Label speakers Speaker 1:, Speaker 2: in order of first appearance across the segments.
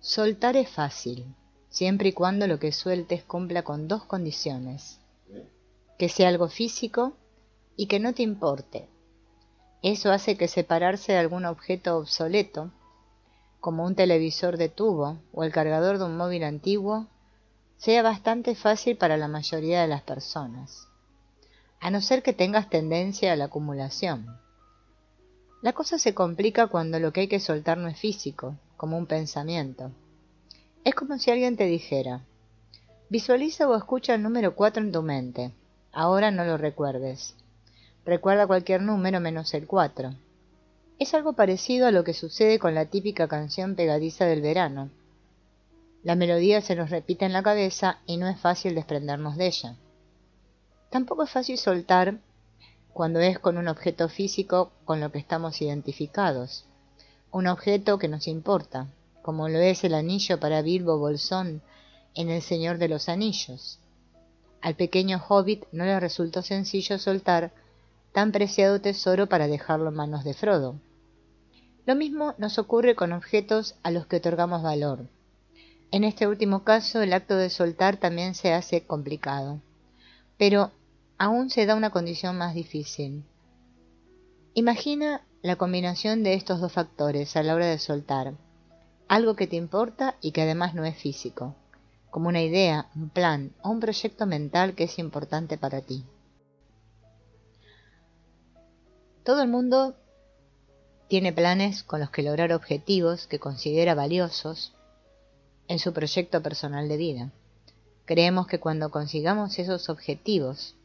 Speaker 1: Soltar es fácil, siempre y cuando lo que sueltes cumpla con dos condiciones: que sea algo físico y que no te importe. Eso hace que separarse de algún objeto obsoleto, como un televisor de tubo o el cargador de un móvil antiguo, sea bastante fácil para la mayoría de las personas, a no ser que tengas tendencia a la acumulación. La cosa se complica cuando lo que hay que soltar no es físico, como un pensamiento. Es como si alguien te dijera: visualiza o escucha el número 4 en tu mente. Ahora no lo recuerdes. Recuerda cualquier número menos el 4. Es algo parecido a lo que sucede con la típica canción pegadiza del verano. La melodía se nos repite en la cabeza y no es fácil desprendernos de ella. Tampoco es fácil soltar cuando es con un objeto físico con lo que estamos identificados, un objeto que nos importa, como lo es el anillo para Bilbo Bolsón en El Señor de los Anillos. Al pequeño hobbit no le resultó sencillo soltar tan preciado tesoro para dejarlo en manos de Frodo. Lo mismo nos ocurre con objetos a los que otorgamos valor. En este último caso, el acto de soltar también se hace complicado, pero aún se da una condición más difícil. Imagina la combinación de estos dos factores a la hora de soltar: algo que te importa y que además no es físico, como una idea, un plan o un proyecto mental que es importante para ti. Todo el mundo tiene planes con los que lograr objetivos que considera valiosos en su proyecto personal de vida. Creemos que cuando consigamos esos objetivos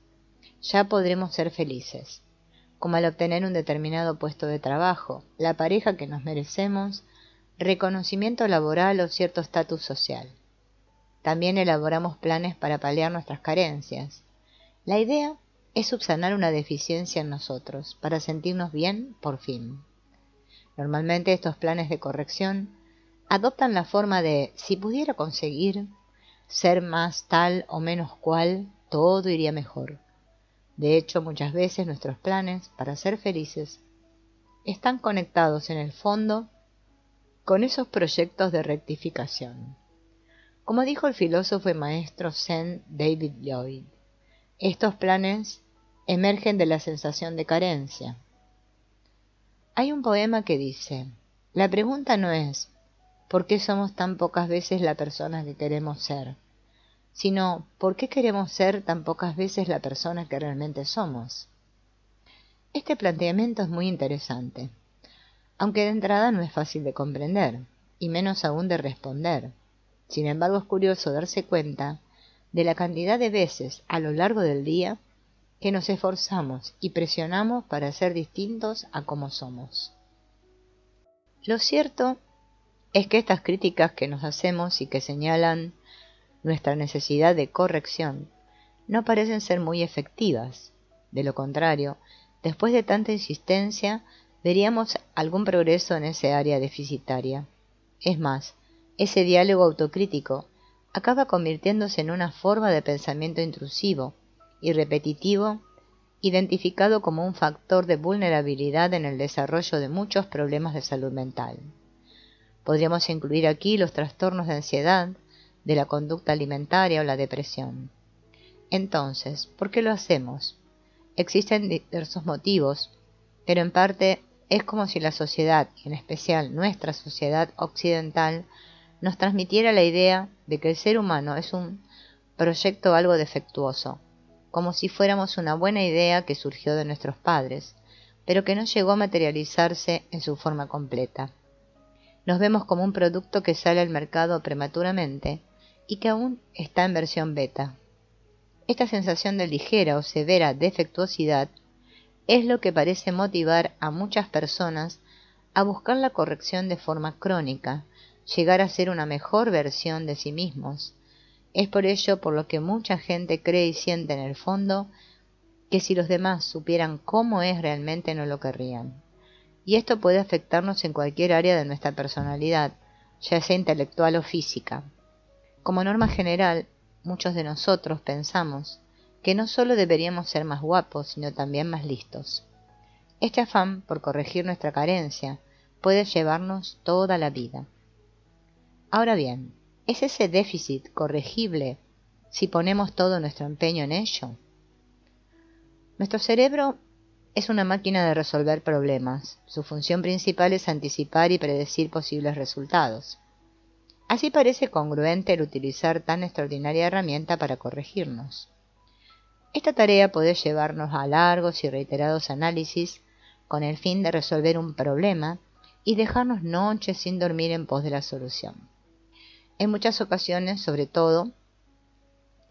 Speaker 1: ya podremos ser felices, como al obtener un determinado puesto de trabajo, la pareja que nos merecemos, reconocimiento laboral o cierto estatus social. También elaboramos planes para paliar nuestras carencias. La idea es subsanar una deficiencia en nosotros, para sentirnos bien por fin. Normalmente estos planes de corrección adoptan la forma de: si pudiera conseguir ser más tal o menos cual, todo iría mejor. De hecho, muchas veces nuestros planes para ser felices están conectados en el fondo con esos proyectos de rectificación. Como dijo el filósofo y maestro zen David Lloyd, estos planes emergen de la sensación de carencia. Hay un poema que dice: la pregunta no es ¿por qué somos tan pocas veces la persona que queremos ser?, sino ¿por qué queremos ser tan pocas veces la persona que realmente somos? Este planteamiento es muy interesante, aunque de entrada no es fácil de comprender, y menos aún de responder. Sin embargo, es curioso darse cuenta de la cantidad de veces a lo largo del día que nos esforzamos y presionamos para ser distintos a como somos. Lo cierto es que estas críticas que nos hacemos y que señalan nuestra necesidad de corrección no parecen ser muy efectivas. De lo contrario, después de tanta insistencia, veríamos algún progreso en ese área deficitaria. Es más, ese diálogo autocrítico acaba convirtiéndose en una forma de pensamiento intrusivo y repetitivo, identificado como un factor de vulnerabilidad en el desarrollo de muchos problemas de salud mental. Podríamos incluir aquí los trastornos de ansiedad, de la conducta alimentaria o la depresión. Entonces, ¿por qué lo hacemos? Existen diversos motivos, pero en parte es como si la sociedad, y en especial nuestra sociedad occidental, nos transmitiera la idea de que el ser humano es un proyecto algo defectuoso, como si fuéramos una buena idea que surgió de nuestros padres, pero que no llegó a materializarse en su forma completa. Nos vemos como un producto que sale al mercado prematuramente y que aún está en versión beta. Esta sensación de ligera o severa defectuosidad es lo que parece motivar a muchas personas a buscar la corrección de forma crónica, llegar a ser una mejor versión de sí mismos. Es por ello por lo que mucha gente cree y siente en el fondo que si los demás supieran cómo es realmente no lo querrían. Y esto puede afectarnos en cualquier área de nuestra personalidad, ya sea intelectual o física. Como norma general, muchos de nosotros pensamos que no solo deberíamos ser más guapos, sino también más listos. Este afán por corregir nuestra carencia puede llevarnos toda la vida. Ahora bien, ¿es ese déficit corregible si ponemos todo nuestro empeño en ello? Nuestro cerebro es una máquina de resolver problemas. Su función principal es anticipar y predecir posibles resultados. Así parece congruente el utilizar tan extraordinaria herramienta para corregirnos. Esta tarea puede llevarnos a largos y reiterados análisis con el fin de resolver un problema y dejarnos noches sin dormir en pos de la solución. En muchas ocasiones, sobre todo,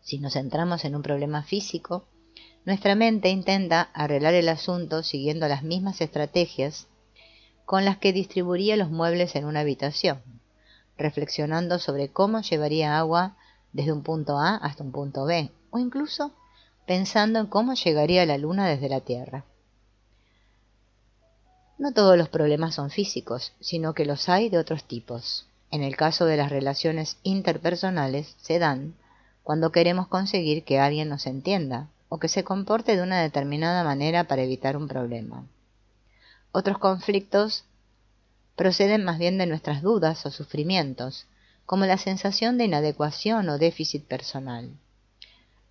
Speaker 1: si nos centramos en un problema físico, nuestra mente intenta arreglar el asunto siguiendo las mismas estrategias con las que distribuiría los muebles en una habitación, reflexionando sobre cómo llevaría agua desde un punto A hasta un punto B, o incluso pensando en cómo llegaría a la luna desde la Tierra. No todos los problemas son físicos, sino que los hay de otros tipos. En el caso de las relaciones interpersonales, se dan cuando queremos conseguir que alguien nos entienda o que se comporte de una determinada manera para evitar un problema. Otros conflictos proceden más bien de nuestras dudas o sufrimientos, como la sensación de inadecuación o déficit personal.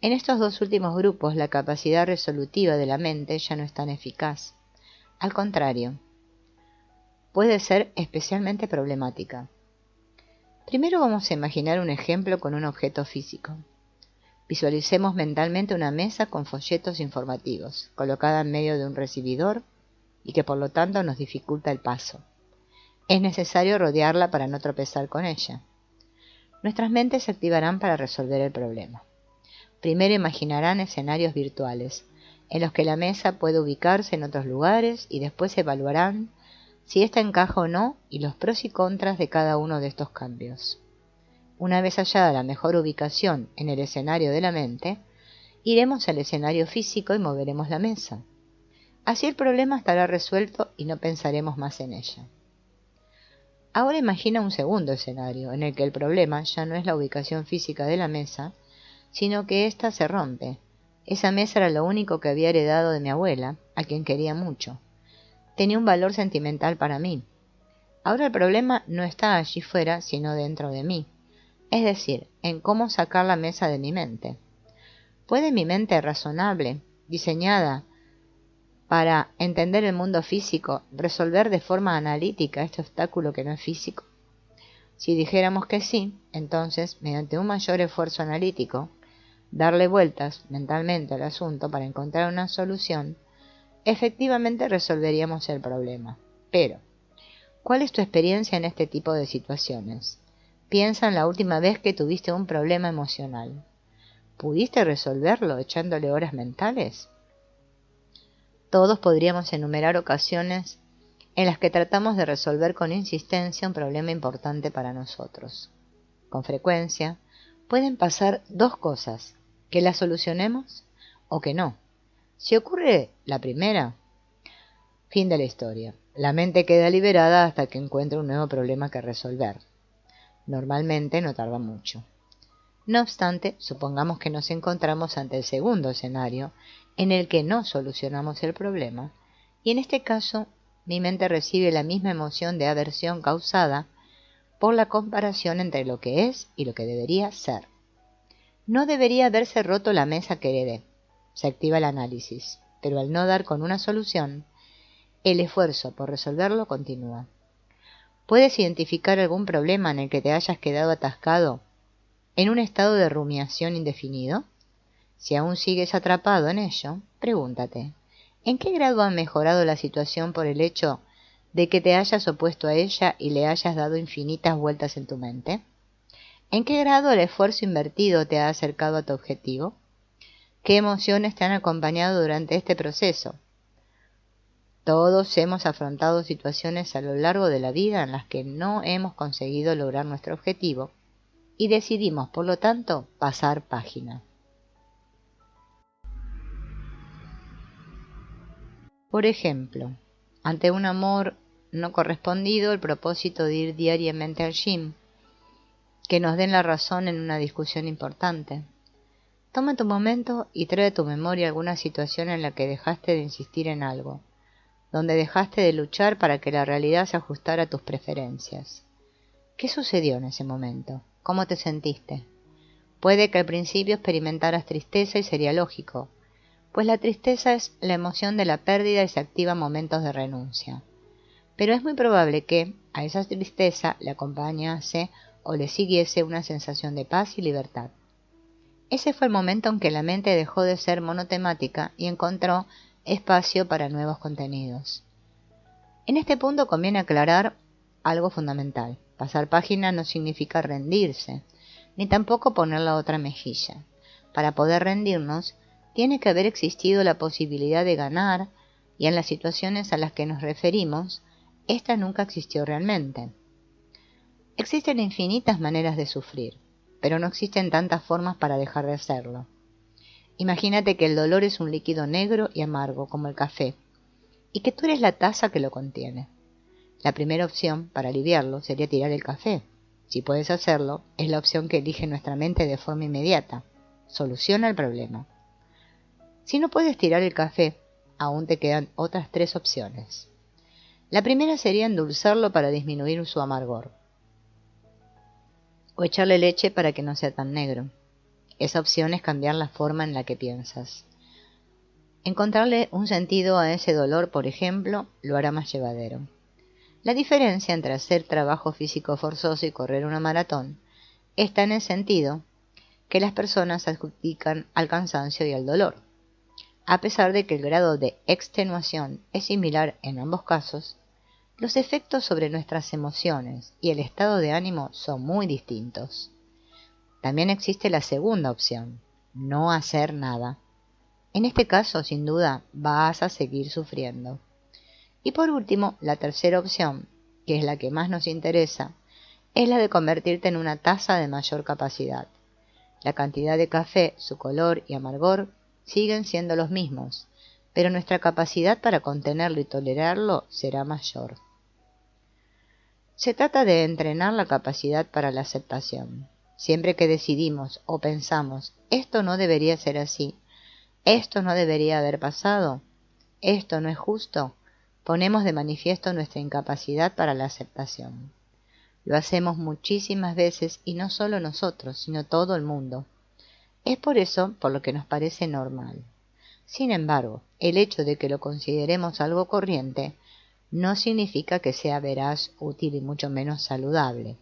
Speaker 1: En estos dos últimos grupos, la capacidad resolutiva de la mente ya no es tan eficaz. Al contrario, puede ser especialmente problemática. Primero vamos a imaginar un ejemplo con un objeto físico. Visualicemos mentalmente una mesa con folletos informativos, colocada en medio de un recibidor y que por lo tanto nos dificulta el paso. Es necesario rodearla para no tropezar con ella. Nuestras mentes se activarán para resolver el problema. Primero imaginarán escenarios virtuales, en los que la mesa puede ubicarse en otros lugares y después evaluarán si ésta encaja o no y los pros y contras de cada uno de estos cambios. Una vez hallada la mejor ubicación en el escenario de la mente, iremos al escenario físico y moveremos la mesa. Así el problema estará resuelto y no pensaremos más en ella. Ahora imagina un segundo escenario en el que el problema ya no es la ubicación física de la mesa, sino que ésta se rompe. Esa mesa era lo único que había heredado de mi abuela, a quien quería mucho. Tenía un valor sentimental para mí. Ahora el problema no está allí fuera, sino dentro de mí. Es decir, en cómo sacar la mesa de mi mente. ¿Puede mi mente razonable, diseñada para entender el mundo físico, resolver de forma analítica este obstáculo que no es físico? Si dijéramos que sí, entonces, mediante un mayor esfuerzo analítico, darle vueltas mentalmente al asunto para encontrar una solución, efectivamente resolveríamos el problema. Pero, ¿cuál es tu experiencia en este tipo de situaciones? Piensa en la última vez que tuviste un problema emocional. ¿Pudiste resolverlo echándole horas mentales? Todos podríamos enumerar ocasiones en las que tratamos de resolver con insistencia un problema importante para nosotros. Con frecuencia, pueden pasar dos cosas, que la solucionemos o que no. Si ocurre la primera, fin de la historia. La mente queda liberada hasta que encuentre un nuevo problema que resolver. Normalmente no tarda mucho. No obstante, supongamos que nos encontramos ante el segundo escenario, en el que no solucionamos el problema, y en este caso mi mente recibe la misma emoción de aversión causada por la comparación entre lo que es y lo que debería ser. No debería haberse roto la mesa que heredé. Se activa el análisis, pero al no dar con una solución, el esfuerzo por resolverlo continúa. ¿Puedes identificar algún problema en el que te hayas quedado atascado en un estado de rumiación indefinido? Si aún sigues atrapado en ello, pregúntate, ¿en qué grado ha mejorado la situación por el hecho de que te hayas opuesto a ella y le hayas dado infinitas vueltas en tu mente? ¿En qué grado el esfuerzo invertido te ha acercado a tu objetivo? ¿Qué emociones te han acompañado durante este proceso? Todos hemos afrontado situaciones a lo largo de la vida en las que no hemos conseguido lograr nuestro objetivo y decidimos, por lo tanto, pasar página. Por ejemplo, ante un amor no correspondido, el propósito de ir diariamente al gym, que nos den la razón en una discusión importante. Toma tu momento y trae a tu memoria alguna situación en la que dejaste de insistir en algo, donde dejaste de luchar para que la realidad se ajustara a tus preferencias. ¿Qué sucedió en ese momento? ¿Cómo te sentiste? Puede que al principio experimentaras tristeza y sería lógico, pues la tristeza es la emoción de la pérdida y se activa en momentos de renuncia. Pero es muy probable que a esa tristeza le acompañase o le siguiese una sensación de paz y libertad. Ese fue el momento en que la mente dejó de ser monotemática y encontró espacio para nuevos contenidos. En este punto conviene aclarar algo fundamental. Pasar página no significa rendirse, ni tampoco poner la otra mejilla. Para poder rendirnos, tiene que haber existido la posibilidad de ganar, y en las situaciones a las que nos referimos, esta nunca existió realmente. Existen infinitas maneras de sufrir, pero no existen tantas formas para dejar de hacerlo. Imagínate que el dolor es un líquido negro y amargo como el café, y que tú eres la taza que lo contiene. La primera opción para aliviarlo sería tirar el café. Si puedes hacerlo, es la opción que elige nuestra mente de forma inmediata. Soluciona el problema. Si no puedes tirar el café, aún te quedan otras 3 opciones. La primera sería endulzarlo para disminuir su amargor, o echarle leche para que no sea tan negro. Esa opción es cambiar la forma en la que piensas. Encontrarle un sentido a ese dolor, por ejemplo, lo hará más llevadero. La diferencia entre hacer trabajo físico forzoso y correr una maratón está en el sentido que las personas adjudican al cansancio y al dolor. A pesar de que el grado de extenuación es similar en ambos casos, los efectos sobre nuestras emociones y el estado de ánimo son muy distintos. También existe la segunda opción, no hacer nada. En este caso, sin duda, vas a seguir sufriendo. Y por último, la tercera opción, que es la que más nos interesa, es la de convertirte en una taza de mayor capacidad. La cantidad de café, su color y amargor siguen siendo los mismos, pero nuestra capacidad para contenerlo y tolerarlo será mayor. Se trata de entrenar la capacidad para la aceptación. Siempre que decidimos o pensamos, esto no debería ser así, esto no debería haber pasado, esto no es justo, ponemos de manifiesto nuestra incapacidad para la aceptación. Lo hacemos muchísimas veces y no solo nosotros, sino todo el mundo. Es por eso por lo que nos parece normal. Sin embargo, el hecho de que lo consideremos algo corriente no significa que sea veraz, útil y mucho menos saludable.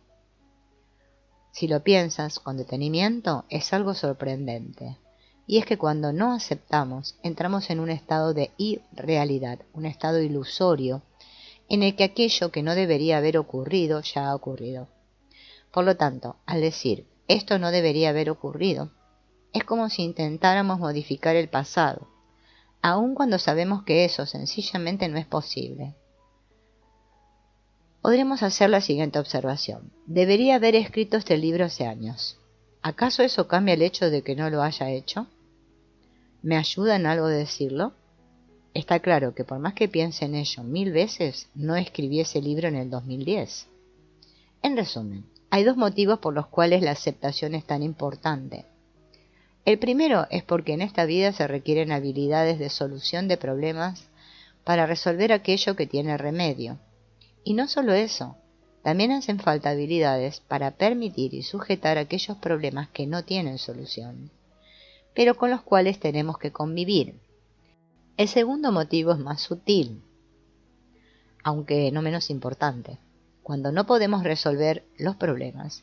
Speaker 1: Si lo piensas con detenimiento, es algo sorprendente. Y es que cuando no aceptamos, entramos en un estado de irrealidad, un estado ilusorio, en el que aquello que no debería haber ocurrido ya ha ocurrido. Por lo tanto, al decir, esto no debería haber ocurrido, es como si intentáramos modificar el pasado, aun cuando sabemos que eso sencillamente no es posible. Podremos hacer la siguiente observación. Debería haber escrito este libro hace años. ¿Acaso eso cambia el hecho de que no lo haya hecho? ¿Me ayuda en algo decirlo? Está claro que por más que piense en ello 1000 veces, no escribí ese libro en el 2010. En resumen, hay 2 motivos por los cuales la aceptación es tan importante. El primero es porque en esta vida se requieren habilidades de solución de problemas para resolver aquello que tiene remedio. Y no solo eso, también hacen falta habilidades para permitir y sujetar aquellos problemas que no tienen solución, pero con los cuales tenemos que convivir. El segundo motivo es más sutil, aunque no menos importante. Cuando no podemos resolver los problemas,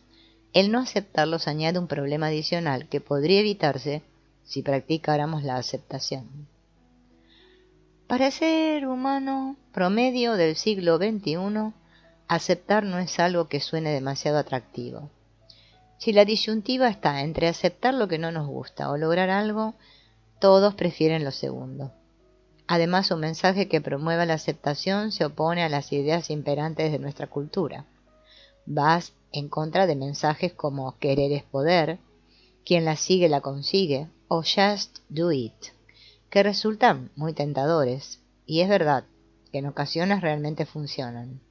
Speaker 1: el no aceptarlos añade un problema adicional que podría evitarse si practicáramos la aceptación. Para el ser humano promedio del siglo XXI, aceptar no es algo que suene demasiado atractivo. Si la disyuntiva está entre aceptar lo que no nos gusta o lograr algo, todos prefieren lo segundo. Además, un mensaje que promueva la aceptación se opone a las ideas imperantes de nuestra cultura. Vas en contra de mensajes como querer es poder, quien la sigue la consigue, o just do it, que resultan muy tentadores, y es verdad que en ocasiones realmente funcionan.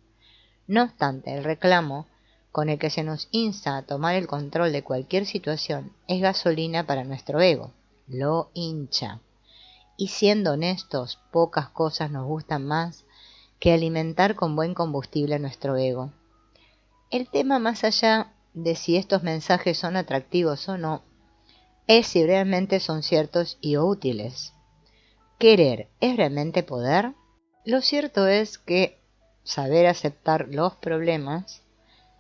Speaker 1: No obstante, el reclamo con el que se nos insta a tomar el control de cualquier situación es gasolina para nuestro ego, lo hincha. Y siendo honestos, pocas cosas nos gustan más que alimentar con buen combustible nuestro ego. El tema, más allá de si estos mensajes son atractivos o no, es si realmente son ciertos y útiles. ¿Querer es realmente poder? Lo cierto es que saber aceptar los problemas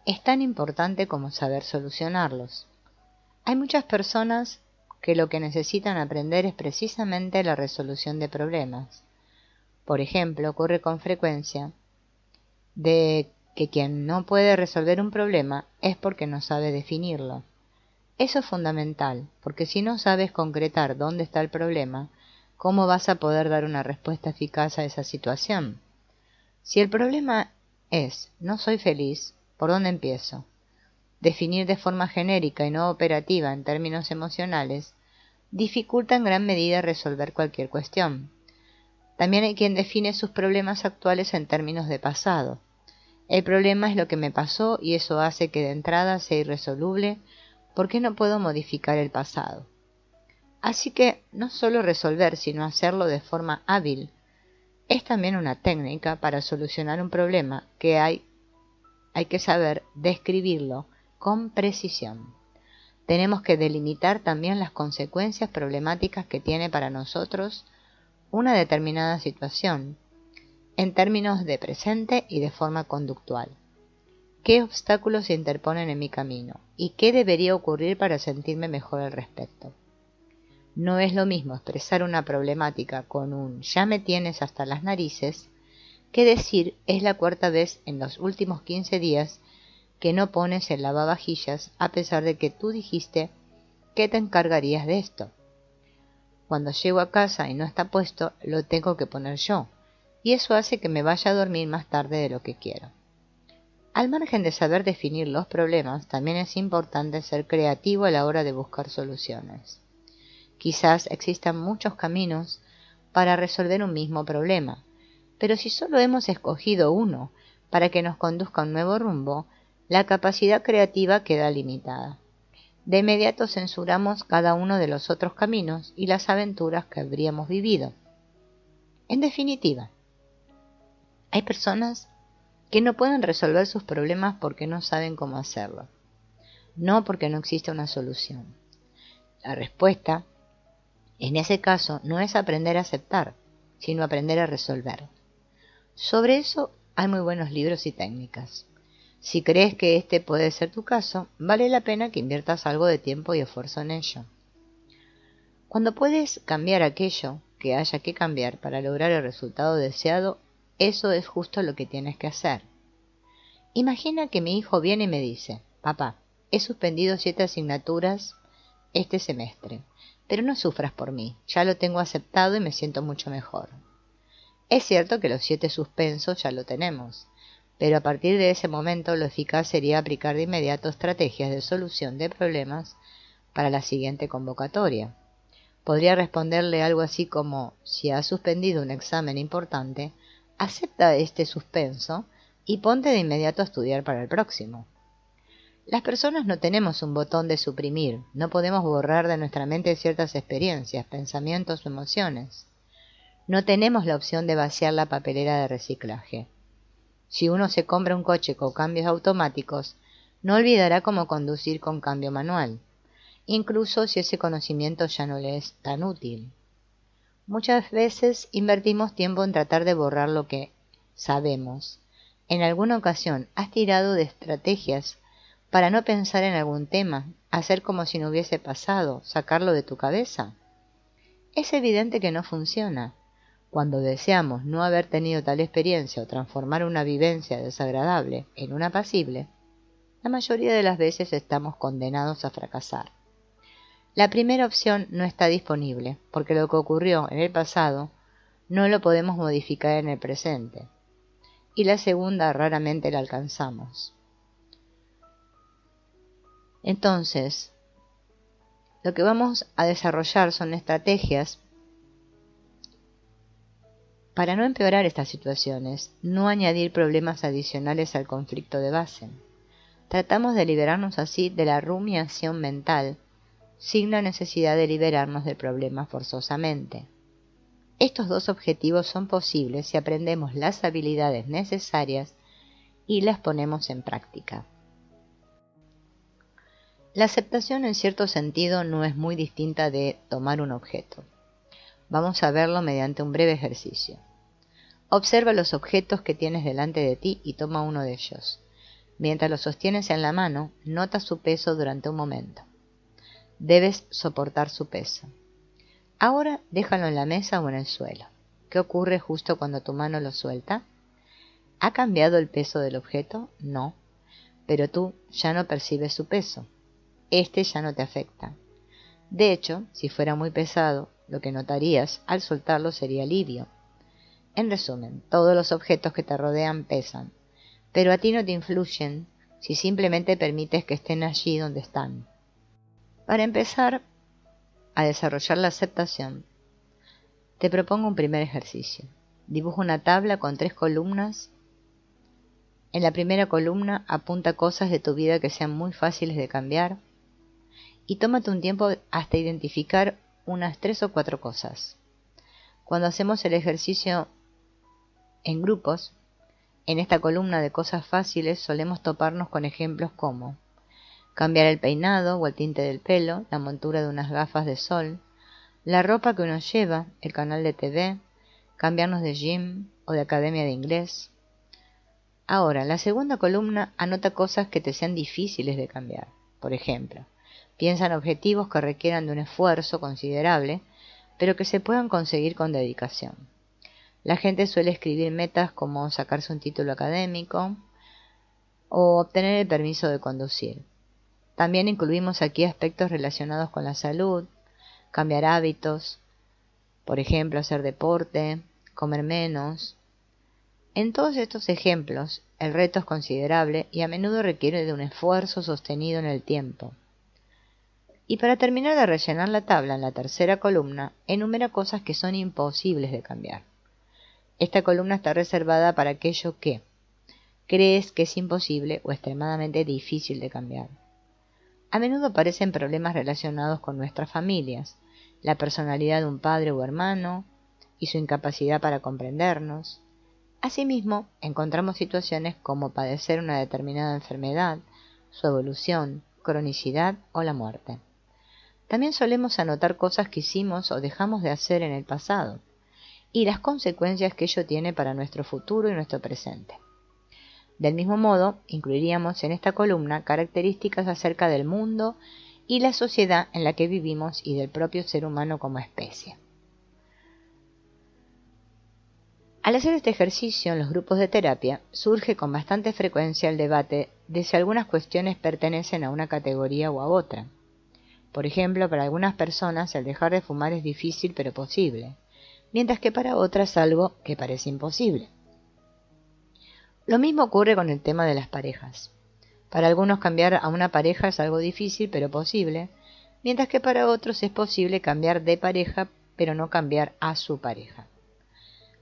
Speaker 1: es tan importante como saber solucionarlos. Hay muchas personas que lo que necesitan aprender es precisamente la resolución de problemas. Por ejemplo, ocurre con frecuencia de que quien no puede resolver un problema es porque no sabe definirlo. Eso es fundamental, porque si no sabes concretar dónde está el problema, ¿cómo vas a poder dar una respuesta eficaz a esa situación? Si el problema es no soy feliz, ¿por dónde empiezo? Definir de forma genérica y no operativa en términos emocionales dificulta en gran medida resolver cualquier cuestión. También hay quien define sus problemas actuales en términos de pasado. El problema es lo que me pasó y eso hace que de entrada sea irresoluble porque no puedo modificar el pasado. Así que no solo resolver, sino hacerlo de forma hábil, es también una técnica para solucionar un problema que hay que saber describirlo con precisión. Tenemos que delimitar también las consecuencias problemáticas que tiene para nosotros una determinada situación, en términos de presente y de forma conductual. ¿Qué obstáculos se interponen en mi camino? ¿Y qué debería ocurrir para sentirme mejor al respecto? No es lo mismo expresar una problemática con un «ya me tienes hasta las narices» que decir «es la cuarta vez en los últimos 15 días que no pones el lavavajillas a pesar de que tú dijiste que te encargarías de esto. Cuando llego a casa y no está puesto, lo tengo que poner yo, y eso hace que me vaya a dormir más tarde de lo que quiero». Al margen de saber definir los problemas, también es importante ser creativo a la hora de buscar soluciones. Quizás existan muchos caminos para resolver un mismo problema, pero si solo hemos escogido uno para que nos conduzca a un nuevo rumbo, la capacidad creativa queda limitada. De inmediato censuramos cada uno de los otros caminos y las aventuras que habríamos vivido. En definitiva, hay personas que no pueden resolver sus problemas porque no saben cómo hacerlo, no porque no existe una solución. La respuesta, en ese caso, no es aprender a aceptar, sino aprender a resolver. Sobre eso hay muy buenos libros y técnicas. Si crees que este puede ser tu caso, vale la pena que inviertas algo de tiempo y esfuerzo en ello. Cuando puedes cambiar aquello que haya que cambiar para lograr el resultado deseado, eso es justo lo que tienes que hacer. Imagina que mi hijo viene y me dice: «Papá, he suspendido 7 asignaturas este semestre, pero no sufras por mí, ya lo tengo aceptado y me siento mucho mejor». Es cierto que los 7 suspensos ya lo tenemos, pero a partir de ese momento lo eficaz sería aplicar de inmediato estrategias de solución de problemas para la siguiente convocatoria. Podría responderle algo así como: «Si has suspendido un examen importante, acepta este suspenso y ponte de inmediato a estudiar para el próximo». Las personas no tenemos un botón de suprimir, no podemos borrar de nuestra mente ciertas experiencias, pensamientos o emociones. No tenemos la opción de vaciar la papelera de reciclaje. Si uno se compra un coche con cambios automáticos, no olvidará cómo conducir con cambio manual, incluso si ese conocimiento ya no le es tan útil. Muchas veces invertimos tiempo en tratar de borrar lo que sabemos. ¿En alguna ocasión has tirado de estrategias para no pensar en algún tema, hacer como si no hubiese pasado, sacarlo de tu cabeza? Es evidente que no funciona. Cuando deseamos no haber tenido tal experiencia o transformar una vivencia desagradable en una apacible, la mayoría de las veces estamos condenados a fracasar. La primera opción no está disponible, porque lo que ocurrió en el pasado no lo podemos modificar en el presente, y la segunda raramente la alcanzamos. Entonces, lo que vamos a desarrollar son estrategias para no empeorar estas situaciones, no añadir problemas adicionales al conflicto de base. Tratamos de liberarnos así de la rumiación mental, sin la necesidad de liberarnos del problema forzosamente. Estos dos objetivos son posibles si aprendemos las habilidades necesarias y las ponemos en práctica. La aceptación en cierto sentido no es muy distinta de tomar un objeto. Vamos a verlo mediante un breve ejercicio. Observa los objetos que tienes delante de ti y toma uno de ellos. Mientras lo sostienes en la mano, nota su peso durante un momento. Debes soportar su peso. Ahora déjalo en la mesa o en el suelo. ¿Qué ocurre justo cuando tu mano lo suelta? ¿Ha cambiado el peso del objeto? No, pero tú ya no percibes su peso. Este ya no te afecta. De hecho, si fuera muy pesado, lo que notarías al soltarlo sería alivio. En resumen, todos los objetos que te rodean pesan, pero a ti no te influyen si simplemente permites que estén allí donde están. Para empezar a desarrollar la aceptación, te propongo un primer ejercicio. Dibuja una tabla con 3 columnas. En la primera columna apunta cosas de tu vida que sean muy fáciles de cambiar y tómate un tiempo hasta identificar unas 3 o 4 cosas. Cuando hacemos el ejercicio en grupos, en esta columna de cosas fáciles solemos toparnos con ejemplos como cambiar el peinado o el tinte del pelo, la montura de unas gafas de sol, la ropa que uno lleva, el canal de TV, cambiarnos de gym o de academia de inglés. Ahora, en la segunda columna anota cosas que te sean difíciles de cambiar. Por ejemplo, piensa en objetivos que requieran de un esfuerzo considerable, pero que se puedan conseguir con dedicación. La gente suele escribir metas como sacarse un título académico o obtener el permiso de conducir. También incluimos aquí aspectos relacionados con la salud, cambiar hábitos, por ejemplo, hacer deporte, comer menos. En todos estos ejemplos, el reto es considerable y a menudo requiere de un esfuerzo sostenido en el tiempo. Y para terminar de rellenar la tabla, en la tercera columna, enumera cosas que son imposibles de cambiar. Esta columna está reservada para aquello que crees que es imposible o extremadamente difícil de cambiar. A menudo aparecen problemas relacionados con nuestras familias, la personalidad de un padre o hermano y su incapacidad para comprendernos. Asimismo, encontramos situaciones como padecer una determinada enfermedad, su evolución, cronicidad o la muerte. También solemos anotar cosas que hicimos o dejamos de hacer en el pasado y las consecuencias que ello tiene para nuestro futuro y nuestro presente. Del mismo modo, incluiríamos en esta columna características acerca del mundo y la sociedad en la que vivimos y del propio ser humano como especie. Al hacer este ejercicio en los grupos de terapia, surge con bastante frecuencia el debate de si algunas cuestiones pertenecen a una categoría o a otra. Por ejemplo, para algunas personas el dejar de fumar es difícil pero posible, mientras que para otras algo que parece imposible. Lo mismo ocurre con el tema de las parejas. Para algunos cambiar a una pareja es algo difícil pero posible, mientras que para otros es posible cambiar de pareja pero no cambiar a su pareja.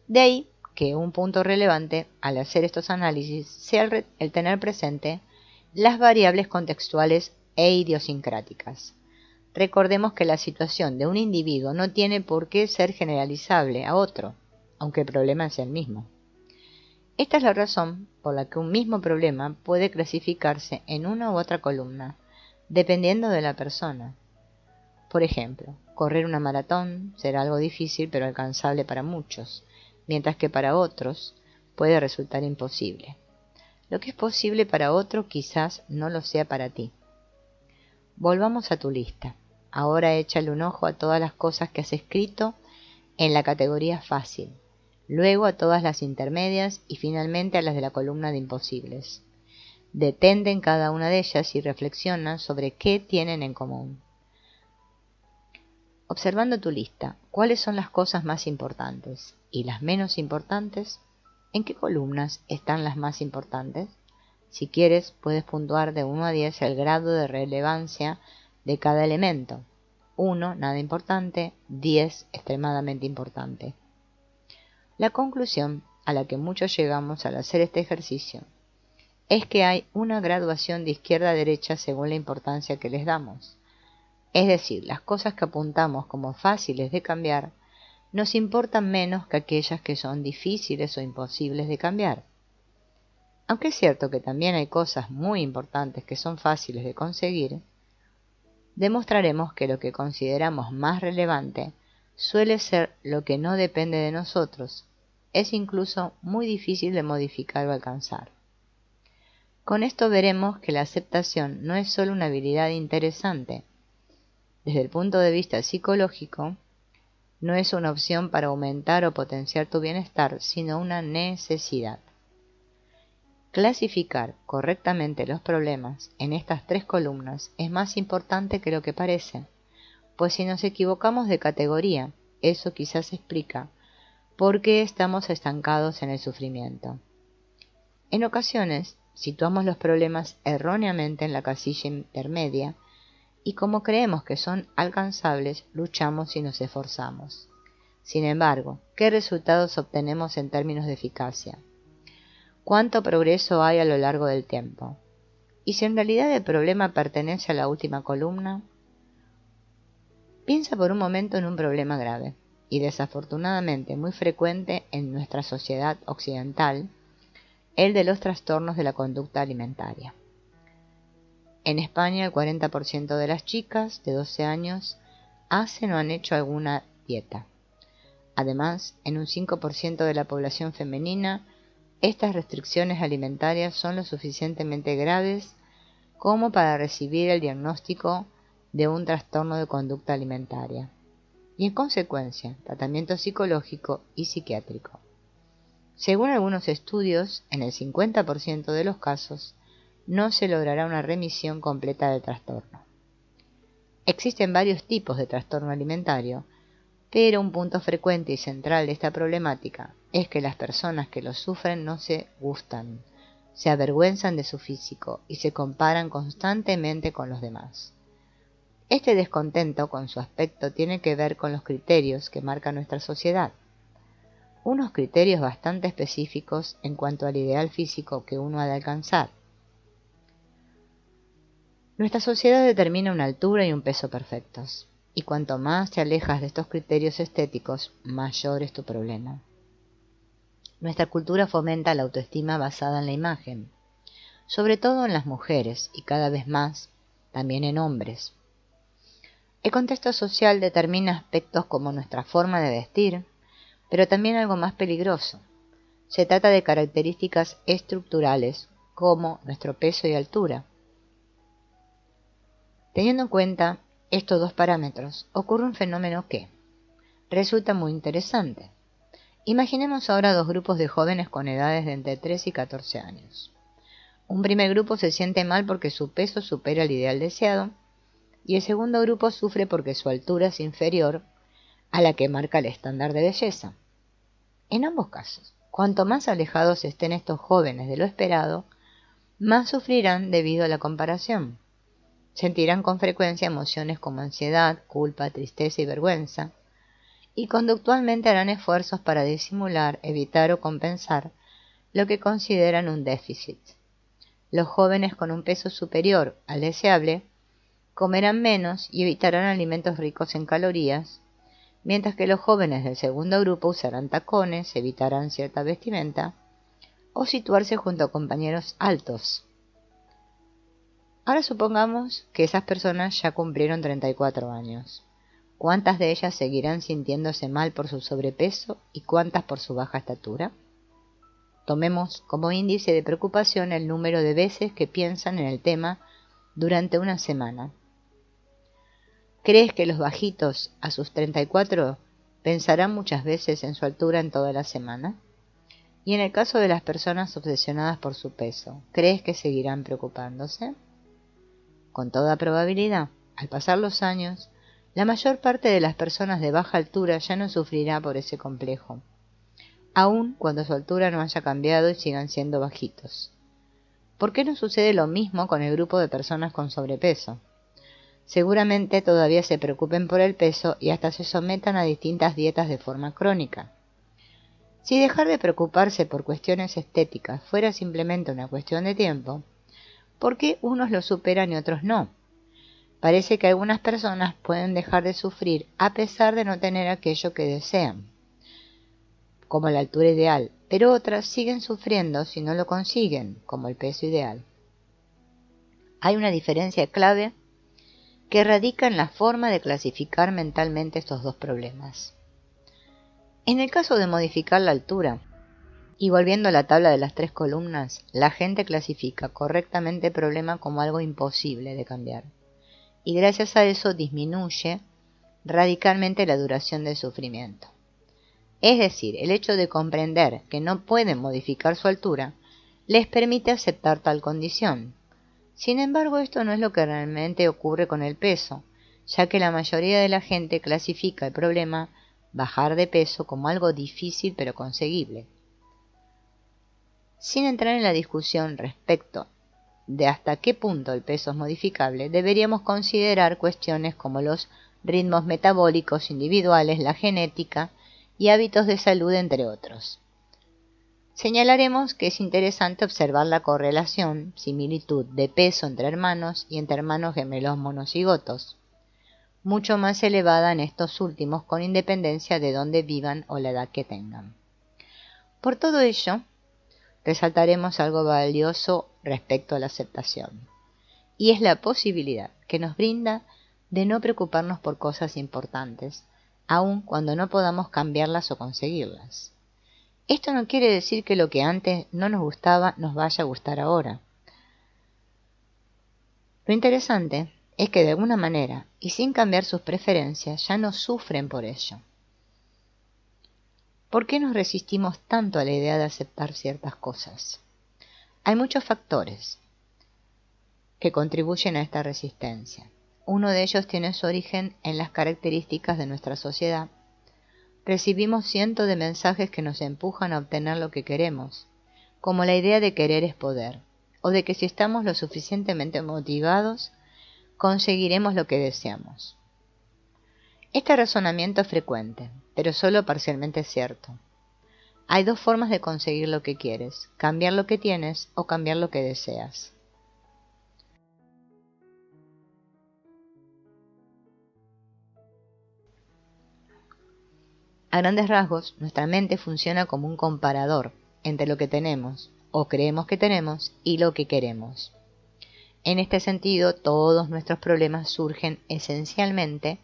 Speaker 1: De ahí que un punto relevante al hacer estos análisis sea el tener presente las variables contextuales e idiosincráticas. Recordemos que la situación de un individuo no tiene por qué ser generalizable a otro, aunque el problema sea el mismo. Esta es la razón por la que un mismo problema puede clasificarse en una u otra columna, dependiendo de la persona. Por ejemplo, correr una maratón será algo difícil pero alcanzable para muchos, mientras que para otros puede resultar imposible. Lo que es posible para otro quizás no lo sea para ti. Volvamos a tu lista. Ahora échale un ojo a todas las cosas que has escrito en la categoría fácil, luego a todas las intermedias y finalmente a las de la columna de imposibles. Detente en cada una de ellas y reflexiona sobre qué tienen en común. Observando tu lista, ¿cuáles son las cosas más importantes? ¿Y las menos importantes? ¿En qué columnas están las más importantes? Si quieres, puedes puntuar de 1 a 10 el grado de relevancia de cada elemento. 1, nada importante, 10, extremadamente importante. La conclusión a la que muchos llegamos al hacer este ejercicio es que hay una graduación de izquierda a derecha según la importancia que les damos. Es decir, las cosas que apuntamos como fáciles de cambiar nos importan menos que aquellas que son difíciles o imposibles de cambiar. Aunque es cierto que también hay cosas muy importantes que son fáciles de conseguir, demostraremos que lo que consideramos más relevante suele ser lo que no depende de nosotros. Es incluso muy difícil de modificar o alcanzar. Con esto veremos que la aceptación no es solo una habilidad interesante. Desde el punto de vista psicológico, no es una opción para aumentar o potenciar tu bienestar, sino una necesidad. Clasificar correctamente los problemas en estas 3 columnas es más importante que lo que parece, pues si nos equivocamos de categoría, eso quizás explica por qué estamos estancados en el sufrimiento. En ocasiones, situamos los problemas erróneamente en la casilla intermedia y como creemos que son alcanzables, luchamos y nos esforzamos. Sin embargo, ¿qué resultados obtenemos en términos de eficacia? ¿Cuánto progreso hay a lo largo del tiempo? ¿Y si en realidad el problema pertenece a la última columna? Piensa por un momento en un problema grave, y desafortunadamente muy frecuente en nuestra sociedad occidental, el de los trastornos de la conducta alimentaria. En España, el 40% de las chicas de 12 años hacen o han hecho alguna dieta. Además, en un 5% de la población femenina, estas restricciones alimentarias son lo suficientemente graves como para recibir el diagnóstico de un trastorno de conducta alimentaria y, en consecuencia, tratamiento psicológico y psiquiátrico. Según algunos estudios, en el 50% de los casos, no se logrará una remisión completa del trastorno. Existen varios tipos de trastorno alimentario, pero un punto frecuente y central de esta problemática es que las personas que lo sufren no se gustan, se avergüenzan de su físico y se comparan constantemente con los demás. Este descontento con su aspecto tiene que ver con los criterios que marca nuestra sociedad. Unos criterios bastante específicos en cuanto al ideal físico que uno ha de alcanzar. Nuestra sociedad determina una altura y un peso perfectos, y cuanto más te alejas de estos criterios estéticos, mayor es tu problema. Nuestra cultura fomenta la autoestima basada en la imagen, sobre todo en las mujeres y cada vez más también en hombres. El contexto social determina aspectos como nuestra forma de vestir, pero también algo más peligroso. Se trata de características estructurales como nuestro peso y altura. Teniendo en cuenta estos 2 parámetros, ocurre un fenómeno que resulta muy interesante. Imaginemos ahora 2 grupos de jóvenes con edades de entre 3 y 14 años. Un primer grupo se siente mal porque su peso supera el ideal deseado, y el segundo grupo sufre porque su altura es inferior a la que marca el estándar de belleza. En ambos casos, cuanto más alejados estén estos jóvenes de lo esperado, más sufrirán debido a la comparación. Sentirán con frecuencia emociones como ansiedad, culpa, tristeza y vergüenza, y conductualmente harán esfuerzos para disimular, evitar o compensar lo que consideran un déficit. Los jóvenes con un peso superior al deseable comerán menos y evitarán alimentos ricos en calorías, mientras que los jóvenes del segundo grupo usarán tacones, evitarán cierta vestimenta o situarse junto a compañeros altos. Ahora supongamos que esas personas ya cumplieron 34 años. ¿Cuántas de ellas seguirán sintiéndose mal por su sobrepeso y cuántas por su baja estatura? Tomemos como índice de preocupación el número de veces que piensan en el tema durante una semana. ¿Crees que los bajitos a sus 34 pensarán muchas veces en su altura en toda la semana? Y en el caso de las personas obsesionadas por su peso, ¿crees que seguirán preocupándose? Con toda probabilidad, al pasar los años, la mayor parte de las personas de baja altura ya no sufrirá por ese complejo, aun cuando su altura no haya cambiado y sigan siendo bajitos. ¿Por qué no sucede lo mismo con el grupo de personas con sobrepeso? Seguramente todavía se preocupen por el peso y hasta se sometan a distintas dietas de forma crónica. Si dejar de preocuparse por cuestiones estéticas fuera simplemente una cuestión de tiempo, ¿por qué unos lo superan y otros no? Parece que algunas personas pueden dejar de sufrir a pesar de no tener aquello que desean, como la altura ideal, pero otras siguen sufriendo si no lo consiguen, como el peso ideal. Hay una diferencia clave que radica en la forma de clasificar mentalmente estos dos problemas. En el caso de modificar la altura, y volviendo a la tabla de las 3 columnas, la gente clasifica correctamente el problema como algo imposible de cambiar, y gracias a eso disminuye radicalmente la duración del sufrimiento. Es decir, el hecho de comprender que no pueden modificar su altura les permite aceptar tal condición. Sin embargo, esto no es lo que realmente ocurre con el peso, ya que la mayoría de la gente clasifica el problema bajar de peso como algo difícil pero conseguible. Sin entrar en la discusión respecto de hasta qué punto el peso es modificable, deberíamos considerar cuestiones como los ritmos metabólicos individuales, la genética y hábitos de salud, entre otros. Señalaremos que es interesante observar la correlación, similitud de peso entre hermanos y entre hermanos gemelos monocigotos, mucho más elevada en estos últimos con independencia de dónde vivan o la edad que tengan. Por todo ello, resaltaremos algo valioso respecto a la aceptación, y es la posibilidad que nos brinda de no preocuparnos por cosas importantes, aun cuando no podamos cambiarlas o conseguirlas. Esto no quiere decir que lo que antes no nos gustaba nos vaya a gustar ahora. Lo interesante es que de alguna manera, y sin cambiar sus preferencias, ya no sufren por ello. ¿Por qué nos resistimos tanto a la idea de aceptar ciertas cosas? Hay muchos factores que contribuyen a esta resistencia. Uno de ellos tiene su origen en las características de nuestra sociedad. Recibimos cientos de mensajes que nos empujan a obtener lo que queremos, como la idea de querer es poder, o de que si estamos lo suficientemente motivados, conseguiremos lo que deseamos. Este razonamiento es frecuente, pero solo parcialmente cierto. Hay dos formas de conseguir lo que quieres: cambiar lo que tienes o cambiar lo que deseas. A grandes rasgos, nuestra mente funciona como un comparador entre lo que tenemos, o creemos que tenemos, y lo que queremos. En este sentido, todos nuestros problemas surgen esencialmente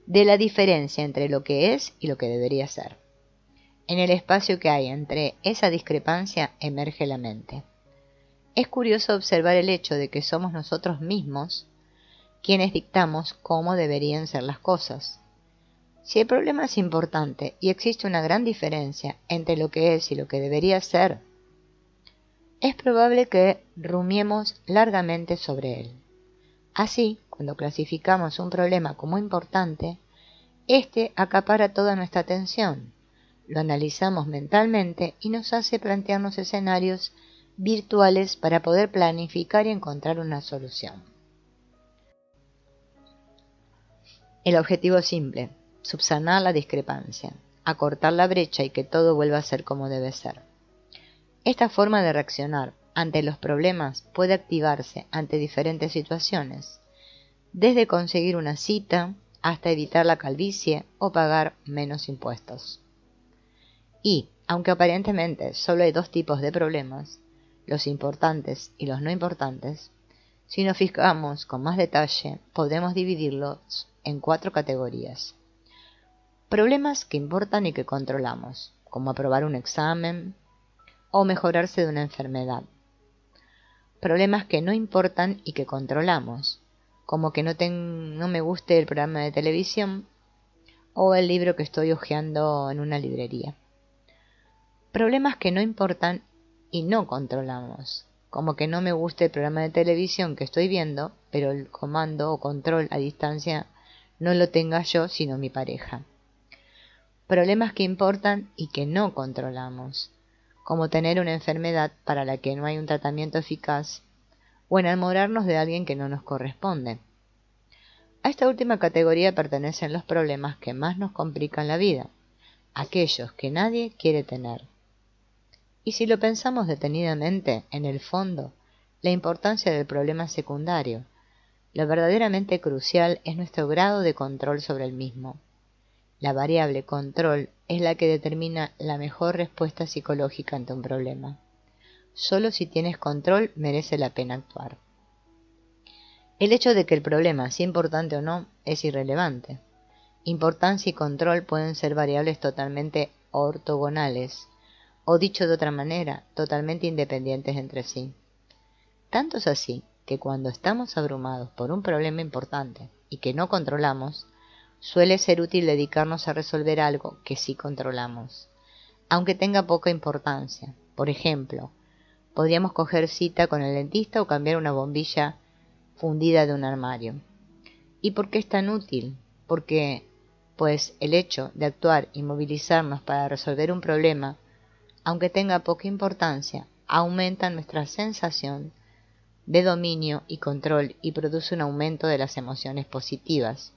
Speaker 1: de la diferencia entre lo que es y lo que debería ser. En el espacio que hay entre esa discrepancia emerge la mente. Es curioso observar el hecho de que somos nosotros mismos quienes dictamos cómo deberían ser las cosas. Si el problema es importante y existe una gran diferencia entre lo que es y lo que debería ser, es probable que rumiemos largamente sobre él. Así, cuando clasificamos un problema como importante, este acapara toda nuestra atención, lo analizamos mentalmente y nos hace plantearnos escenarios virtuales para poder planificar y encontrar una solución. El objetivo es simple: subsanar la discrepancia, acortar la brecha y que todo vuelva a ser como debe ser. Esta forma de reaccionar ante los problemas puede activarse ante diferentes situaciones, desde conseguir una cita hasta evitar la calvicie o pagar menos impuestos. Y, aunque aparentemente solo hay dos tipos de problemas, los importantes y los no importantes, si nos fijamos con más detalle, podemos dividirlos en 4 categorías. Problemas que importan y que controlamos, como aprobar un examen o mejorarse de una enfermedad. Problemas que no importan y que controlamos, como que no me guste el programa de televisión o el libro que estoy hojeando en una librería. Problemas que no importan y no controlamos, como que no me guste el programa de televisión que estoy viendo, pero el comando o control a distancia no lo tenga yo, sino mi pareja. Problemas que importan y que no controlamos, como tener una enfermedad para la que no hay un tratamiento eficaz, o enamorarnos de alguien que no nos corresponde. A esta última categoría pertenecen los problemas que más nos complican la vida, aquellos que nadie quiere tener. Y si lo pensamos detenidamente, en el fondo, la importancia del problema es secundario. Lo verdaderamente crucial es nuestro grado de control sobre el mismo. La variable control es la que determina la mejor respuesta psicológica ante un problema. Solo si tienes control merece la pena actuar. El hecho de que el problema sea importante o no es irrelevante. Importancia y control pueden ser variables totalmente ortogonales, o dicho de otra manera, totalmente independientes entre sí. Tanto es así que cuando estamos abrumados por un problema importante y que no controlamos, suele ser útil dedicarnos a resolver algo que sí controlamos, aunque tenga poca importancia. Por ejemplo, podríamos coger cita con el dentista o cambiar una bombilla fundida de un armario. ¿Y por qué es tan útil? Porque, pues, el hecho de actuar y movilizarnos para resolver un problema, aunque tenga poca importancia, aumenta nuestra sensación de dominio y control y produce un aumento de las emociones positivas.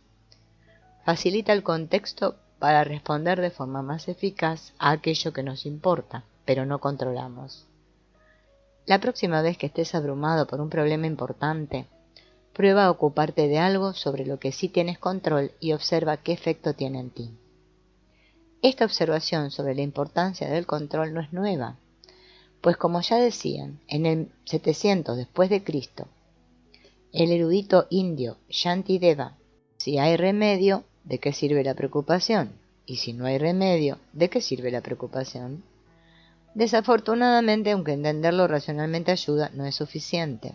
Speaker 1: Facilita el contexto para responder de forma más eficaz a aquello que nos importa, pero no controlamos. La próxima vez que estés abrumado por un problema importante, prueba a ocuparte de algo sobre lo que sí tienes control y observa qué efecto tiene en ti. Esta observación sobre la importancia del control no es nueva, pues como ya decían, en el 700 después de Cristo, el erudito indio Shantideva, si hay remedio, ¿de qué sirve la preocupación? Y si no hay remedio, ¿de qué sirve la preocupación? Desafortunadamente, aunque entenderlo racionalmente ayuda, no es suficiente.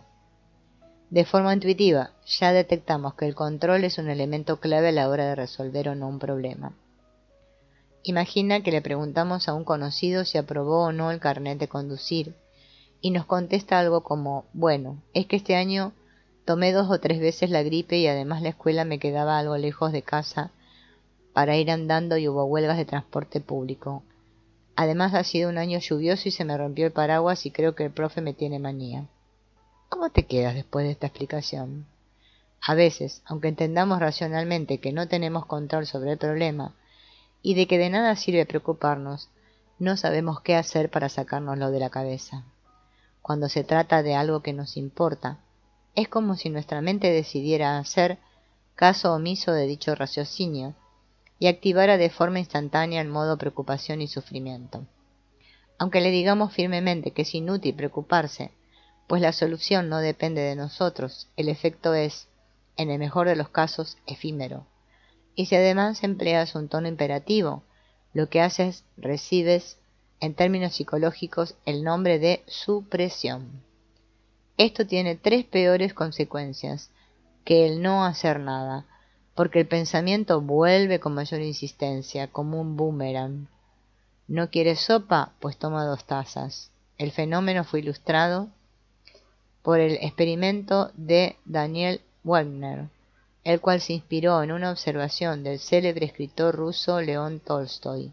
Speaker 1: De forma intuitiva, ya detectamos que el control es un elemento clave a la hora de resolver o no un problema. Imagina que le preguntamos a un conocido si aprobó o no el carnet de conducir, y nos contesta algo como, bueno, es que este año tomé 2 o 3 veces la gripe y además la escuela me quedaba algo lejos de casa para ir andando y hubo huelgas de transporte público. Además ha sido un año lluvioso y se me rompió el paraguas y creo que el profe me tiene manía. ¿Cómo te quedas después de esta explicación? A veces, aunque entendamos racionalmente que no tenemos control sobre el problema y de que de nada sirve preocuparnos, no sabemos qué hacer para sacárnoslo de la cabeza. Cuando se trata de algo que nos importa, es como si nuestra mente decidiera hacer caso omiso de dicho raciocinio y activara de forma instantánea el modo preocupación y sufrimiento. Aunque le digamos firmemente que es inútil preocuparse, pues la solución no depende de nosotros, el efecto es, en el mejor de los casos, efímero. Y si además empleas un tono imperativo, lo que haces recibes, en términos psicológicos, el nombre de supresión. Esto tiene 3 peores consecuencias que el no hacer nada, porque el pensamiento vuelve con mayor insistencia, como un boomerang. ¿No quieres sopa? Pues toma 2 tazas. El fenómeno fue ilustrado por el experimento de Daniel Wagner, el cual se inspiró en una observación del célebre escritor ruso León Tolstoy.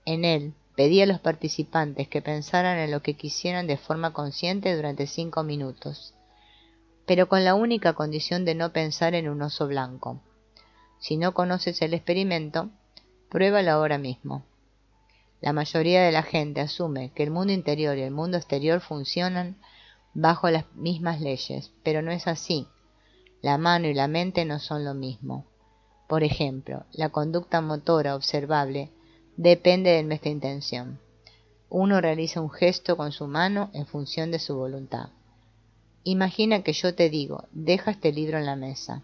Speaker 1: En él, pedía a los participantes que pensaran en lo que quisieran de forma consciente durante 5 minutos, pero con la única condición de no pensar en un oso blanco. Si no conoces el experimento, pruébalo ahora mismo. La mayoría de la gente asume que el mundo interior y el mundo exterior funcionan bajo las mismas leyes, pero no es así. La mano y la mente no son lo mismo. Por ejemplo, la conducta motora observable depende de nuestra intención. Uno realiza un gesto con su mano en función de su voluntad. Imagina que yo te digo, deja este libro en la mesa.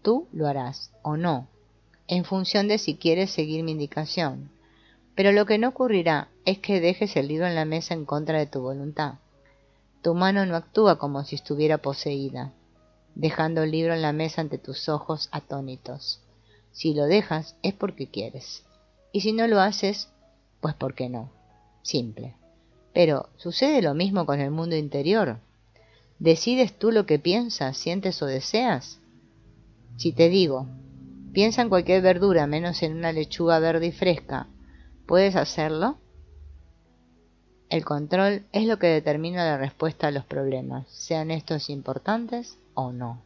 Speaker 1: Tú lo harás o no, en función de si quieres seguir mi indicación. Pero lo que no ocurrirá es que dejes el libro en la mesa en contra de tu voluntad. Tu mano no actúa como si estuviera poseída, dejando el libro en la mesa ante tus ojos atónitos. Si lo dejas es porque quieres. Y si no lo haces, pues porque no. Simple. Pero sucede lo mismo con el mundo interior. ¿Decides tú lo que piensas, sientes o deseas? Si te digo, piensa en cualquier verdura menos en una lechuga verde y fresca, ¿puedes hacerlo? El control es lo que determina la respuesta a los problemas, sean estos importantes o no.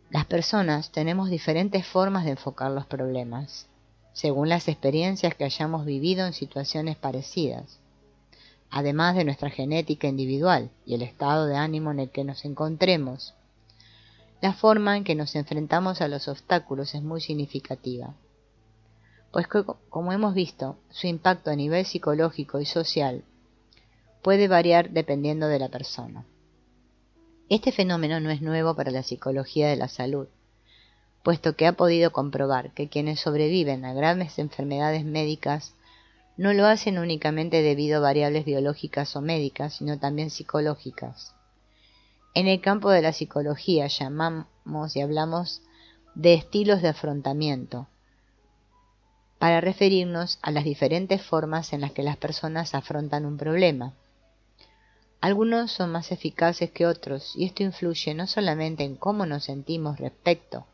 Speaker 1: Las personas tenemos diferentes formas de enfocar los problemas, según las experiencias que hayamos vivido en situaciones parecidas, además de nuestra genética individual y el estado de ánimo en el que nos encontremos. La forma en que nos enfrentamos a los obstáculos es muy significativa, pues como hemos visto, su impacto a nivel psicológico y social puede variar dependiendo de la persona. Este fenómeno no es nuevo para la psicología de la salud, puesto que ha podido comprobar que quienes sobreviven a graves enfermedades médicas no lo hacen únicamente debido a variables biológicas o médicas, sino también psicológicas. En el campo de la psicología llamamos y hablamos de estilos de afrontamiento, para referirnos a las diferentes formas en las que las personas afrontan un problema. Algunos son más eficaces que otros, y esto influye no solamente en cómo nos sentimos respecto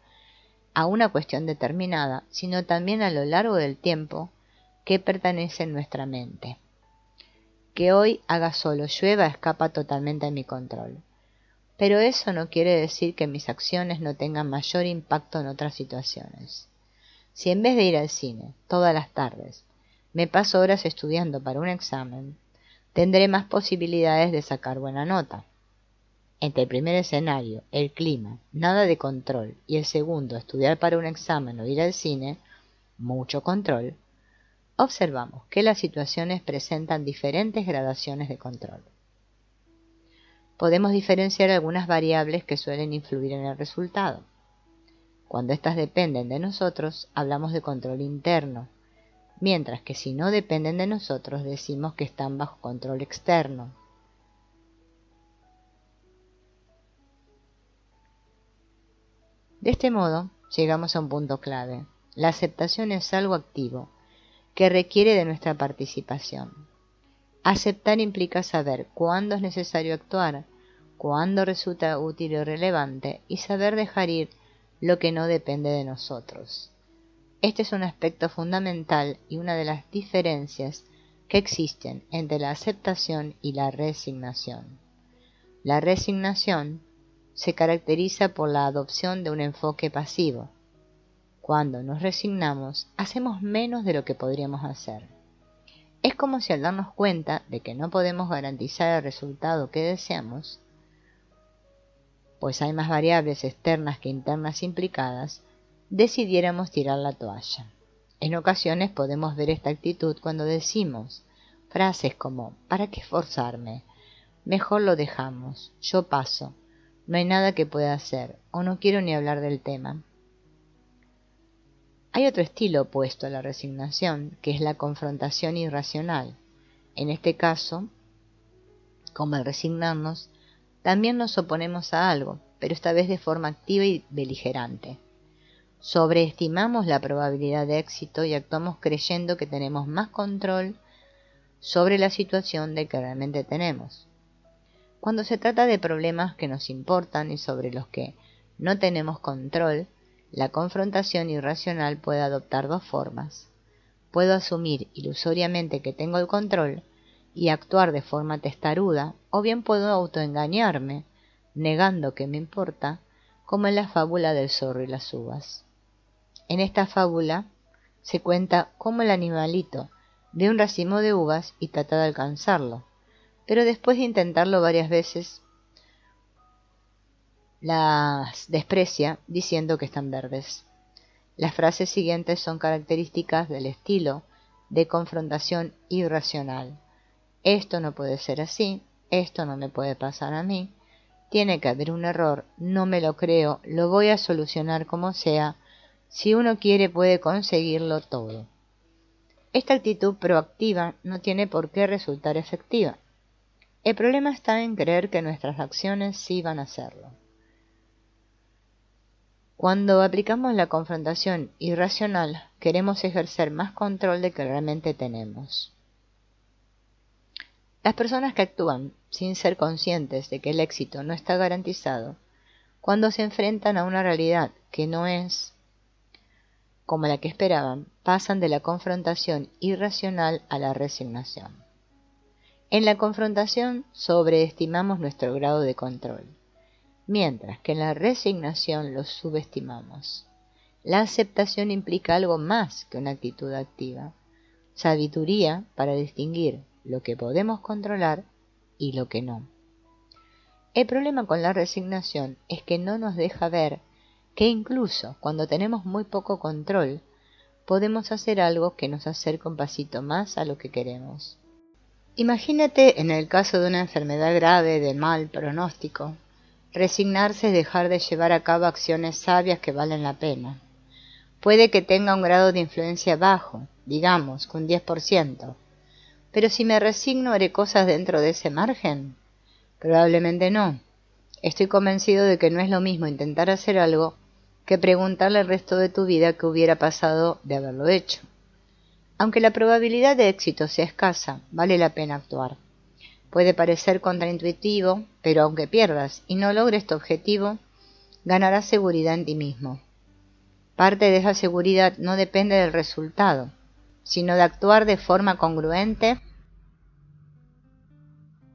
Speaker 1: a una cuestión determinada, sino también a lo largo del tiempo que pertenece en nuestra mente. Que hoy haga sol o llueva escapa totalmente a mi control. Pero eso no quiere decir que mis acciones no tengan mayor impacto en otras situaciones. Si en vez de ir al cine todas las tardes me paso horas estudiando para un examen, tendré más posibilidades de sacar buena nota. Entre el primer escenario, el clima, nada de control, y el segundo, estudiar para un examen o ir al cine, mucho control, observamos que las situaciones presentan diferentes gradaciones de control. Podemos diferenciar algunas variables que suelen influir en el resultado. Cuando éstas dependen de nosotros, hablamos de control interno, mientras que si no dependen de nosotros, decimos que están bajo control externo. De este modo, llegamos a un punto clave. La aceptación es algo activo, que requiere de nuestra participación. Aceptar implica saber cuándo es necesario actuar, cuándo resulta útil o relevante, y saber dejar ir lo que no depende de nosotros. Este es un aspecto fundamental y una de las diferencias que existen entre la aceptación y la resignación. La resignación se caracteriza por la adopción de un enfoque pasivo. Cuando nos resignamos, hacemos menos de lo que podríamos hacer. Es como si al darnos cuenta de que no podemos garantizar el resultado que deseamos, pues hay más variables externas que internas implicadas, decidiéramos tirar la toalla. En ocasiones podemos ver esta actitud cuando decimos frases como ¿para qué esforzarme? Mejor lo dejamos, yo paso, no hay nada que pueda hacer, o no quiero ni hablar del tema. Hay otro estilo opuesto a la resignación, que es la confrontación irracional. En este caso, como al resignarnos, también nos oponemos a algo, pero esta vez de forma activa y beligerante. Sobreestimamos la probabilidad de éxito y actuamos creyendo que tenemos más control sobre la situación del que realmente tenemos. Cuando se trata de problemas que nos importan y sobre los que no tenemos control, la confrontación irracional puede adoptar dos formas. Puedo asumir ilusoriamente que tengo el control y actuar de forma testaruda, o bien puedo autoengañarme, negando que me importa, como en la fábula del zorro y las uvas. En esta fábula se cuenta cómo el animalito ve un racimo de uvas y trata de alcanzarlo, pero después de intentarlo varias veces, las desprecia diciendo que están verdes. Las frases siguientes son características del estilo de confrontación irracional. Esto no puede ser así, esto no me puede pasar a mí, tiene que haber un error, no me lo creo, lo voy a solucionar como sea, si uno quiere puede conseguirlo todo. Esta actitud proactiva no tiene por qué resultar efectiva. El problema está en creer que nuestras acciones sí van a hacerlo. Cuando aplicamos la confrontación irracional, queremos ejercer más control del que realmente tenemos. Las personas que actúan sin ser conscientes de que el éxito no está garantizado, cuando se enfrentan a una realidad que no es como la que esperaban, pasan de la confrontación irracional a la resignación. En la confrontación sobreestimamos nuestro grado de control, mientras que en la resignación lo subestimamos. La aceptación implica algo más que una actitud activa, sabiduría para distinguir lo que podemos controlar y lo que no. El problema con la resignación es que no nos deja ver que incluso cuando tenemos muy poco control, podemos hacer algo que nos acerque un pasito más a lo que queremos. Imagínate en el caso de una enfermedad grave de mal pronóstico, Resignarse es dejar de llevar a cabo acciones sabias que valen la pena. Puede que tenga un grado de influencia bajo, digamos, que un 10%, pero si me resigno haré cosas dentro de ese margen. Probablemente no. Estoy convencido de que no es lo mismo intentar hacer algo que preguntarle el resto de tu vida qué hubiera pasado de haberlo hecho. Aunque la probabilidad de éxito sea escasa, vale la pena actuar. Puede parecer contraintuitivo, pero aunque pierdas y no logres tu objetivo, ganarás seguridad en ti mismo. Parte de esa seguridad no depende del resultado, sino de actuar de forma congruente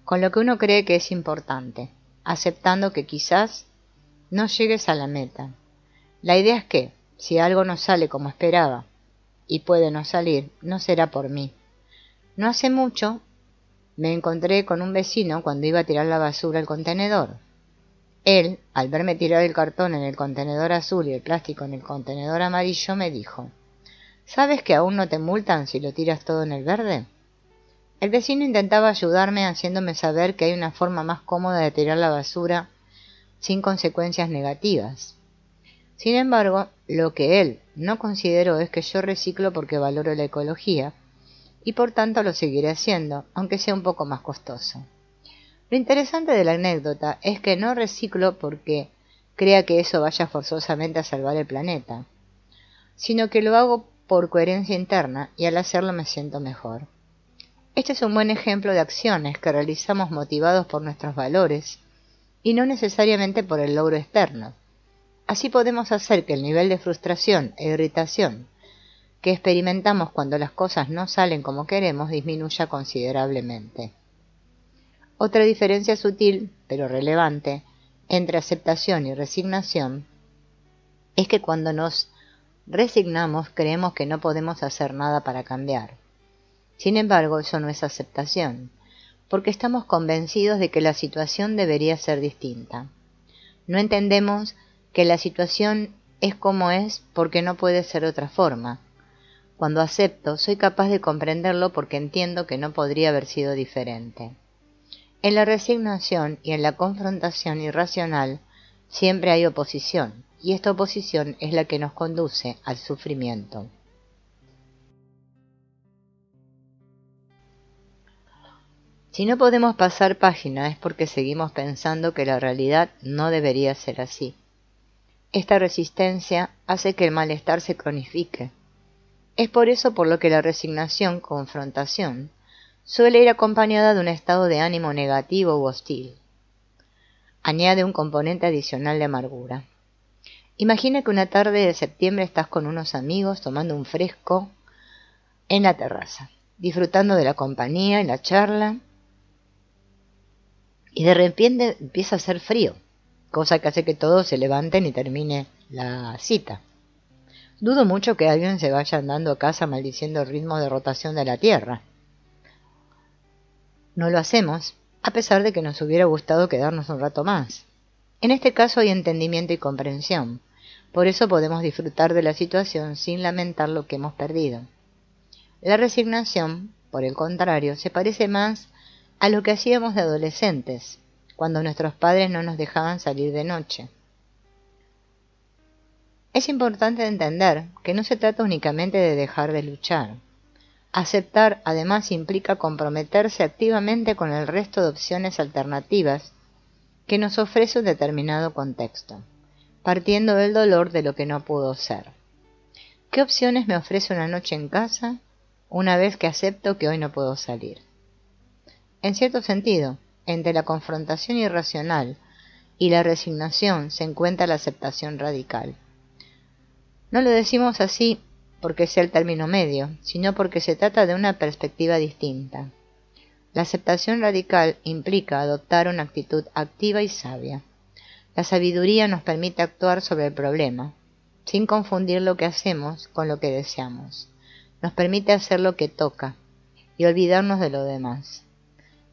Speaker 1: con lo que uno cree que es importante, aceptando que quizás no llegues a la meta. La idea es que, si algo no sale como esperaba, y puede no salir, no será por mí. No hace mucho me encontré con un vecino cuando iba a tirar la basura al contenedor. Él, al verme tirar el cartón en el contenedor azul y el plástico en el contenedor amarillo, me dijo: ¿Sabes que aún no te multan si lo tiras todo en el verde? El vecino intentaba ayudarme haciéndome saber que hay una forma más cómoda de tirar la basura sin consecuencias negativas. Sin embargo, lo que él no consideró es que yo reciclo porque valoro la ecología y por tanto lo seguiré haciendo, aunque sea un poco más costoso. Lo interesante de la anécdota es que no reciclo porque crea que eso vaya forzosamente a salvar el planeta, sino que lo hago por coherencia interna y al hacerlo me siento mejor. Este es un buen ejemplo de acciones que realizamos motivados por nuestros valores y no necesariamente por el logro externo. Así podemos hacer que el nivel de frustración e irritación que experimentamos cuando las cosas no salen como queremos disminuya considerablemente. Otra diferencia sutil, pero relevante, entre aceptación y resignación es que cuando nos resignamos creemos que no podemos hacer nada para cambiar. Sin embargo, eso no es aceptación, porque estamos convencidos de que la situación debería ser distinta. No entendemos que la situación es como es porque no puede ser de otra forma. Cuando acepto, soy capaz de comprenderlo porque entiendo que no podría haber sido diferente. En la resignación y en la confrontación irracional siempre hay oposición, y esta oposición es la que nos conduce al sufrimiento. Si no podemos pasar página es porque seguimos pensando que la realidad no debería ser así. Esta resistencia hace que el malestar se cronifique. Es por eso por lo que la resignación, confrontación, suele ir acompañada de un estado de ánimo negativo u hostil. Añade un componente adicional de amargura. Imagina que una tarde de septiembre estás con unos amigos tomando un fresco en la terraza, disfrutando de la compañía y la charla, y de repente empieza a hacer frío, cosa que hace que todos se levanten y termine la cita. Dudo mucho que alguien se vaya andando a casa maldiciendo el ritmo de rotación de la Tierra. No lo hacemos, a pesar de que nos hubiera gustado quedarnos un rato más. En este caso hay entendimiento y comprensión, por eso podemos disfrutar de la situación sin lamentar lo que hemos perdido. La resignación, por el contrario, se parece más a lo que hacíamos de adolescentes, cuando nuestros padres no nos dejaban salir de noche. Es importante entender que no se trata únicamente de dejar de luchar. Aceptar además implica comprometerse activamente con el resto de opciones alternativas que nos ofrece un determinado contexto, partiendo del dolor de lo que no pudo ser. ¿Qué opciones me ofrece una noche en casa una vez que acepto que hoy no puedo salir? En cierto sentido, entre la confrontación irracional y la resignación se encuentra la aceptación radical. No lo decimos así porque sea el término medio, sino porque se trata de una perspectiva distinta. La aceptación radical implica adoptar una actitud activa y sabia. La sabiduría nos permite actuar sobre el problema, sin confundir lo que hacemos con lo que deseamos. Nos permite hacer lo que toca y olvidarnos de lo demás.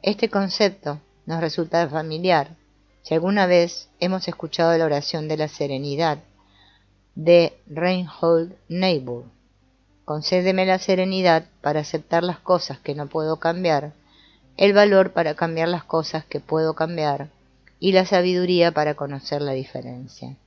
Speaker 1: Este concepto nos resulta familiar si alguna vez hemos escuchado la oración de la serenidad de Reinhold Niebuhr. Concédeme la serenidad para aceptar las cosas que no puedo cambiar, el valor para cambiar las cosas que puedo cambiar, y la sabiduría para conocer la diferencia.